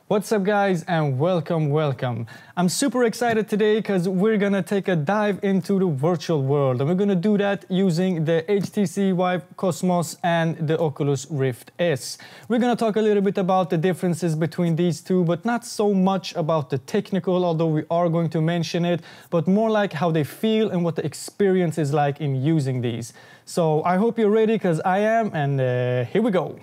What's up guys, and welcome. I'm super excited today because we're gonna take a dive into the virtual world, and we're gonna do that using the HTC VIVE Cosmos and the Oculus Rift S. We're gonna talk a little bit about the differences between these two, but not so much about the technical, although we are going to mention it, but more like how they feel and what the experience is like in using these. So I hope you're ready, because I am, and here we go.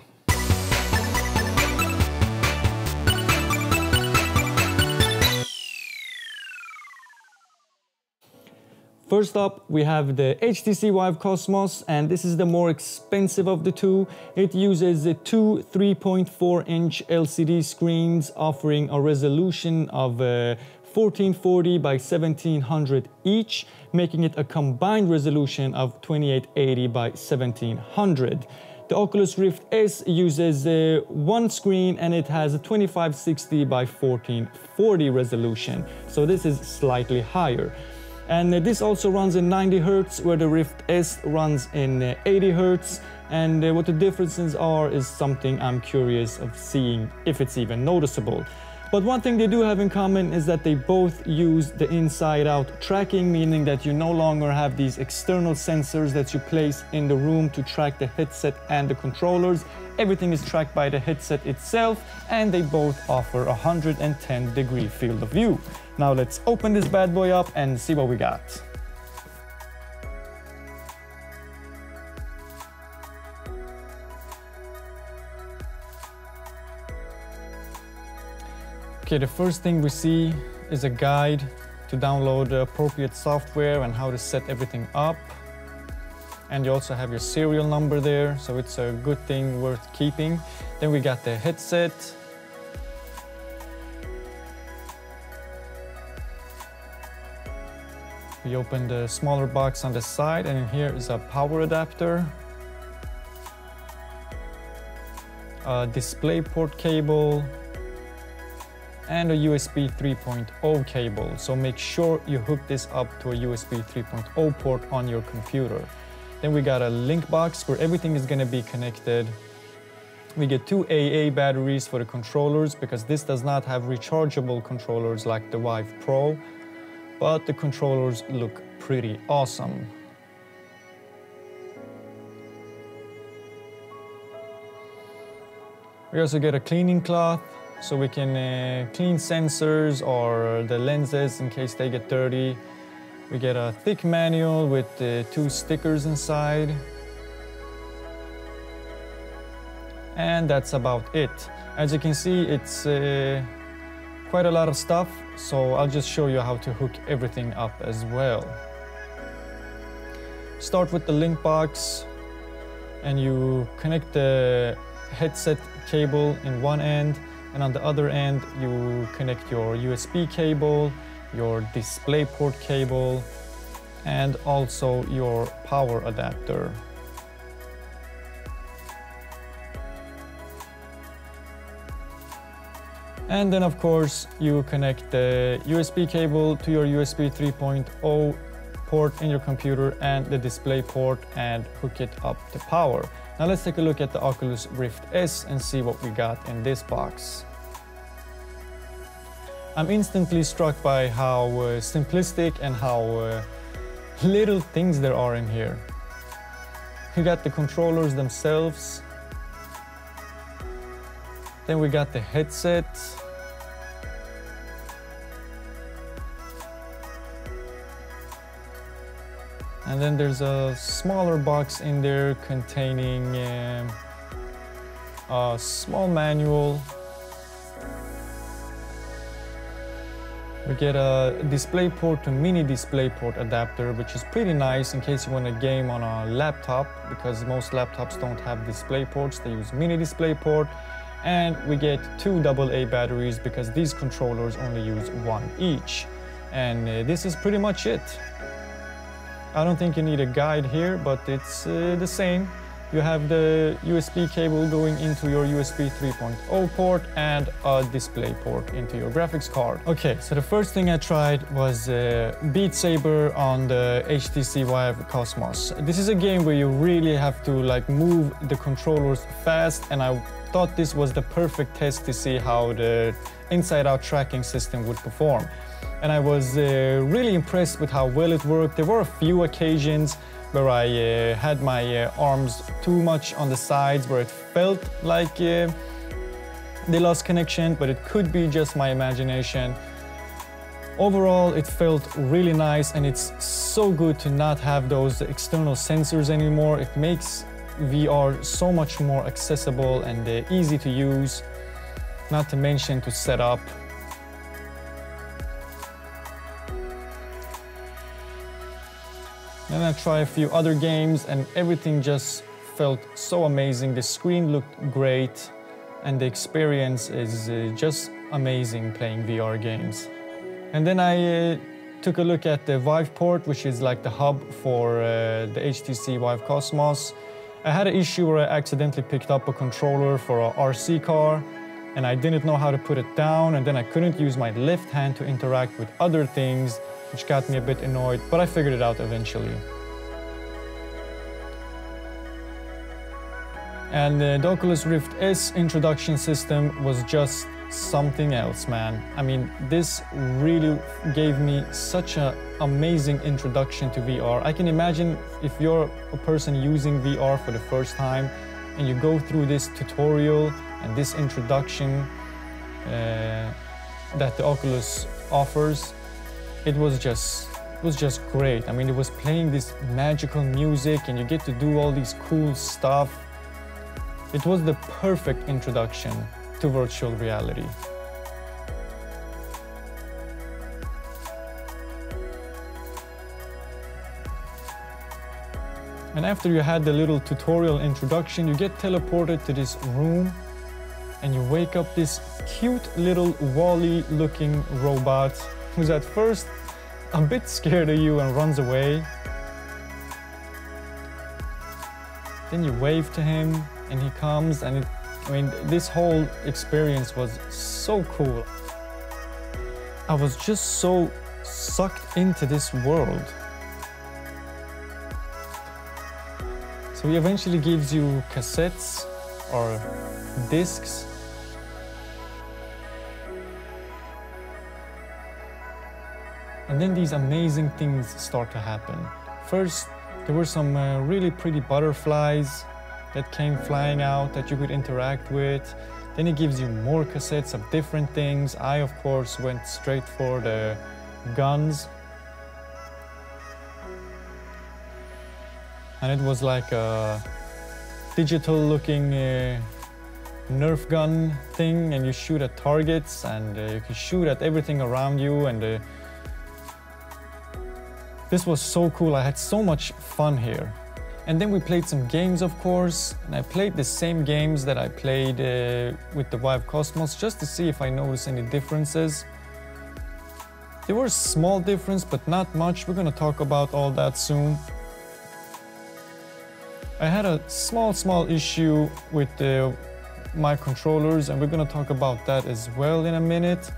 First up, we have the HTC VIVE Cosmos, and this is the more expensive of the two. It uses two 3.4-inch LCD screens offering a resolution of 1440 by 1700 each, making it a combined resolution of 2880 by 1700. The Oculus Rift S uses one screen, and it has a 2560 by 1440 resolution, so this is slightly higher. And this also runs in 90 Hz, where the Rift S runs in 80 Hz. And what the differences are is something I'm curious of seeing, if it's even noticeable. But one thing they do have in common is that they both use the inside-out tracking, meaning that you no longer have these external sensors that you place in the room to track the headset and the controllers. Everything is tracked by the headset itself, and they both offer a 110-degree field of view. Now let's open this bad boy up and see what we got. Okay, the first thing we see is a guide to download the appropriate software and how to set everything up. And you also have your serial number there, so it's a good thing worth keeping. Then we got the headset. We open the smaller box on the side, and in here is a power adapter, a DisplayPort cable, and a USB 3.0 cable. So make sure you hook this up to a USB 3.0 port on your computer. Then we got a link box where everything is going to be connected. We get two AA batteries for the controllers, because this does not have rechargeable controllers like the VIVE Pro, but the controllers look pretty awesome. We also get a cleaning cloth, so we can clean sensors or the lenses in case they get dirty. We get a thick manual with two stickers inside. And that's about it. As you can see, it's quite a lot of stuff, so I'll just show you how to hook everything up as well. Start with the link box, and you connect the headset cable in one end, and on the other end you connect your USB cable, your DisplayPort cable, and also your power adapter. And then of course you connect the USB cable to your USB 3.0 port in your computer and the DisplayPort, and hook it up to power. Now let's take a look at the Oculus Rift S and see what we got in this box. I'm instantly struck by how simplistic and how little things there are in here. We got the controllers themselves. Then we got the headset. And then there's a smaller box in there containing a small manual. We get a DisplayPort to mini DisplayPort adapter, which is pretty nice in case you want to game on a laptop, because most laptops don't have DisplayPorts, they use mini DisplayPort. And we get two AA batteries, because these controllers only use one each. And this is pretty much it. I don't think you need a guide here, but it's the same. you have the USB cable going into your USB 3.0 port and a display port into your graphics card. Okay, so the first thing I tried was Beat Saber on the HTC VIVE Cosmos. This is a game where you really have to like move the controllers fast, and I thought this was the perfect test to see how the inside-out tracking system would perform. And I was really impressed with how well it worked. There were a few occasions where I had my arms too much on the sides, where it felt like they lost connection, but it could be just my imagination. Overall, it felt really nice, and it's so good to not have those external sensors anymore. It makes VR so much more accessible and easy to use, not to mention to set up. Then I tried a few other games and everything just felt so amazing. The screen looked great and the experience is just amazing playing VR games. And then I took a look at the Vive port, which is like the hub for the HTC VIVE Cosmos. I had an issue where I accidentally picked up a controller for a RC car and I didn't know how to put it down, and then I couldn't use my left hand to interact with other things, which got me a bit annoyed, but I figured it out eventually. And the Oculus Rift S introduction system was just something else, man. I mean, this really gave me such an amazing introduction to VR. I can imagine if you're a person using VR for the first time and you go through this tutorial and this introduction that the Oculus offers, it was just great. I mean, it was playing this magical music and you get to do all these cool stuff. It was the perfect introduction to virtual reality. And after you had the little tutorial introduction, you get teleported to this room and you wake up this cute little Wall-E looking robot who's at first a bit scared of you and runs away. Then you wave to him and he comes, and I mean, this whole experience was so cool. I was just so sucked into this world. So he eventually gives you cassettes or discs. And then these amazing things start to happen. First, there were some really pretty butterflies that came flying out that you could interact with. Then it gives you more cassettes of different things. I, of course, went straight for the guns. And it was like a digital-looking Nerf gun thing, and you shoot at targets, and you can shoot at everything around you, and this was so cool. I had so much fun here. And then we played some games, of course, and I played the same games that I played with the VIVE Cosmos, just to see if I noticed any differences. There were small differences, but not much. We're gonna talk about all that soon. I had a small issue with my controllers, and we're gonna talk about that as well in a minute.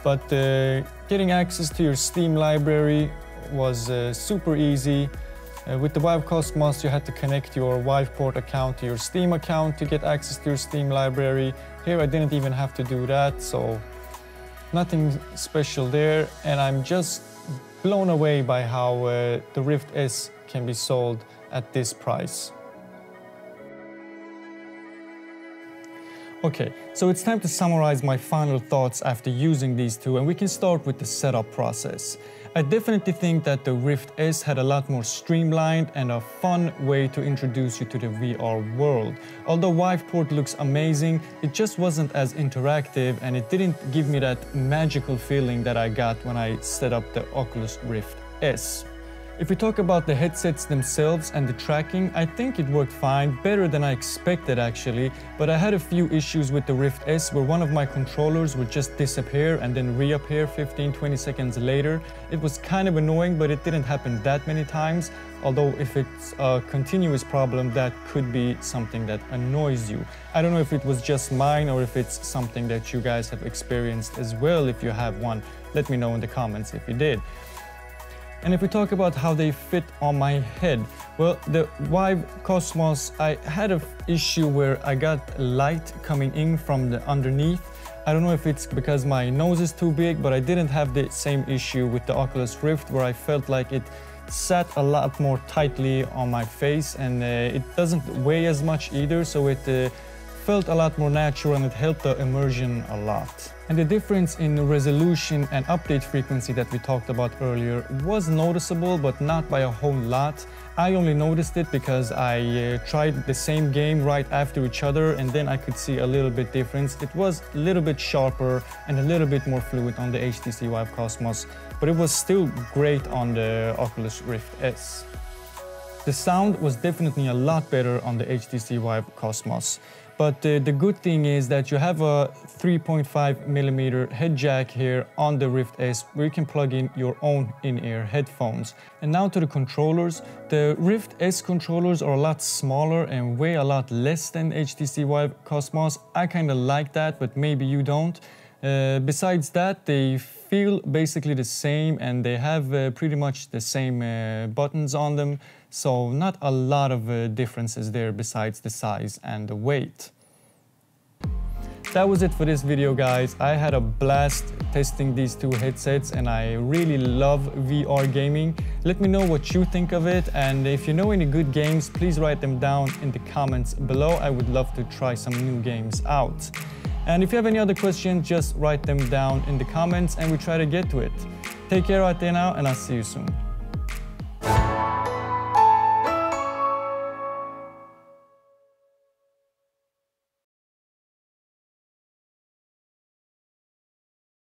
But getting access to your Steam library was super easy. With the VIVE Cosmos, you had to connect your VivePort account to your Steam account to get access to your Steam library. Here I didn't even have to do that, so nothing special there. And I'm just blown away by how the Rift S can be sold at this price. Okay, so it's time to summarize my final thoughts after using these two, and we can start with the setup process. I definitely think that the Rift S had a lot more streamlined and a fun way to introduce you to the VR world. Although VivePort looks amazing, it just wasn't as interactive and it didn't give me that magical feeling that I got when I set up the Oculus Rift S. If we talk about the headsets themselves and the tracking, I think it worked fine, better than I expected actually, but I had a few issues with the Rift S where one of my controllers would just disappear and then reappear 15-20 seconds later. It was kind of annoying, but it didn't happen that many times, although if it's a continuous problem, that could be something that annoys you. I don't know if it was just mine or if it's something that you guys have experienced as well. If you have one, let me know in the comments if you did. And if we talk about how they fit on my head, well, the VIVE Cosmos, I had an issue where I got light coming in from the underneath. I don't know if it's because my nose is too big, but I didn't have the same issue with the Oculus Rift where I felt like it sat a lot more tightly on my face, and it doesn't weigh as much either, so it felt a lot more natural and it helped the immersion a lot. And the difference in resolution and update frequency that we talked about earlier was noticeable, but not by a whole lot. I only noticed it because I tried the same game right after each other, and then I could see a little bit difference. It was a little bit sharper and a little bit more fluid on the HTC VIVE Cosmos, but it was still great on the Oculus Rift S. The sound was definitely a lot better on the HTC VIVE Cosmos. But the good thing is that you have a 3.5mm head jack here on the Rift S where you can plug in your own in-ear headphones. And now to the controllers. The Rift S controllers are a lot smaller and weigh a lot less than HTC VIVE Cosmos. I kind of like that, but maybe you don't. Besides that, they feel basically the same and they have pretty much the same buttons on them. So not a lot of differences there besides the size and the weight. That was it for this video, guys. I had a blast testing these two headsets and I really love VR gaming. Let me know what you think of it, and if you know any good games, please write them down in the comments below. I would love to try some new games out. And if you have any other questions, just write them down in the comments and we try to get to it. Take care out there now, and I'll see you soon.